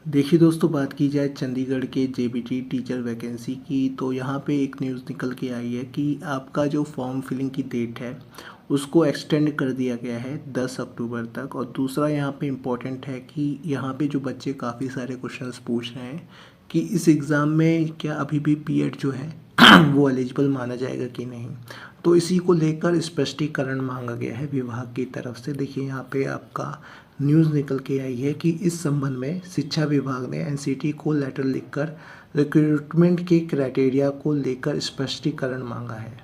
देखिए दोस्तों, बात की जाए चंडीगढ़ के जेबीटी टीचर वैकेंसी की, तो यहाँ पे एक न्यूज़ निकल के आई है कि आपका जो फॉर्म फिलिंग की डेट है उसको एक्सटेंड कर दिया गया है 10 अक्टूबर तक। और दूसरा यहाँ पे इम्पोर्टेंट है कि यहाँ पे जो बच्चे काफ़ी सारे क्वेश्चंस पूछ रहे हैं कि इस एग्ज़ाम में क्या अभी भी बीएड जो है वो एलिजिबल माना जाएगा कि नहीं। तो इसी को लेकर स्पष्टीकरण मांगा गया है विभाग की तरफ से। देखिए यहाँ पे आपका न्यूज़ निकल के आई है कि इस संबंध में शिक्षा विभाग ने एनसीटी को लेटर लिखकर रिक्रूटमेंट के क्राइटेरिया को लेकर स्पष्टीकरण मांगा है।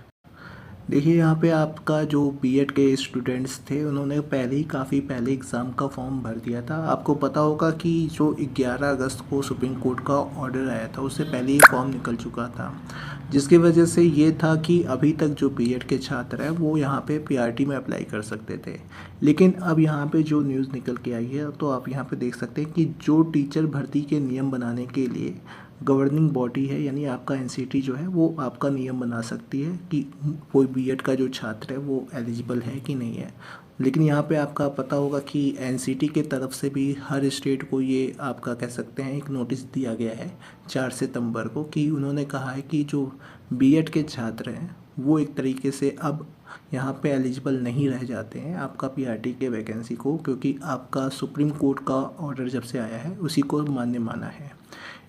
देखिए यहाँ पे आपका जो बीएड के स्टूडेंट्स थे उन्होंने पहले ही काफ़ी पहले एग्ज़ाम का फॉर्म भर दिया था। आपको पता होगा कि जो 11 अगस्त को सुप्रीम कोर्ट का ऑर्डर आया था उससे पहले ही फॉर्म निकल चुका था, जिसकी वजह से ये था कि अभी तक जो बीएड के छात्र हैं वो यहाँ पे पीआरटी में अप्लाई कर सकते थे। लेकिन अब यहाँ पे जो न्यूज़ निकल के आई है तो आप यहाँ पे देख सकते हैं कि जो टीचर भर्ती के नियम बनाने के लिए गवर्निंग बॉडी है, यानी आपका एनसीटी जो है वो आपका नियम बना सकती है कि कोई बीएड का जो छात्र है वो एलिजिबल है कि नहीं है। लेकिन यहाँ पे आपका पता होगा कि एनसीटी के तरफ से भी हर स्टेट को ये आपका कह सकते हैं एक नोटिस दिया गया है 4 सितंबर को, कि उन्होंने कहा है कि जो बीएड के छात्र हैं वो एक तरीके से अब यहाँ पे एलिजिबल नहीं रह जाते हैं आपका पीआरटी के वैकेंसी को, क्योंकि आपका सुप्रीम कोर्ट का ऑर्डर जब से आया है उसी को मान्य माना है।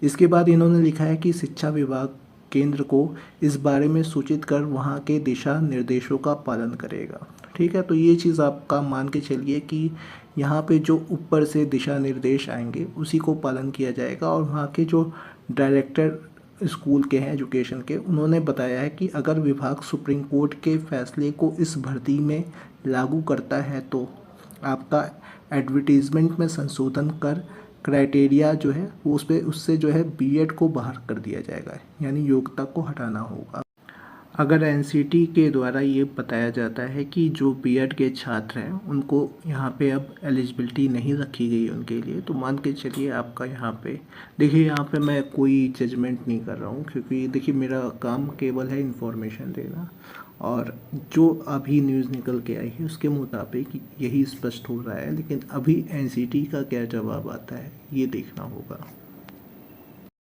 इसके बाद इन्होंने लिखा है कि शिक्षा विभाग केंद्र को इस बारे में सूचित कर वहाँ के दिशा निर्देशों का पालन करेगा। ठीक है, तो ये चीज़ आपका मान के चलिए कि यहाँ पे जो ऊपर से दिशा निर्देश आएंगे उसी को पालन किया जाएगा। और वहाँ के जो डायरेक्टर स्कूल के हैं एजुकेशन के, उन्होंने बताया है कि अगर विभाग सुप्रीम कोर्ट के फैसले को इस भर्ती में लागू करता है तो आपका एडवर्टीज़मेंट में संशोधन कर क्राइटेरिया जो है वो उस पर उससे जो है बीएड को बाहर कर दिया जाएगा, यानी योग्यता को हटाना होगा। अगर एनसीटी के द्वारा ये बताया जाता है कि जो बीएड के छात्र हैं उनको यहाँ पे अब एलिजिबिलिटी नहीं रखी गई उनके लिए, तो मान के चलिए आपका यहाँ पे देखिए, यहाँ पे मैं कोई जजमेंट नहीं कर रहा हूँ, क्योंकि देखिए मेरा काम केवल है इन्फॉर्मेशन देना। और जो अभी न्यूज़ निकल के आई है उसके मुताबिक यही स्पष्ट हो रहा है, लेकिन अभी एनसीटी का क्या जवाब आता है ये देखना होगा।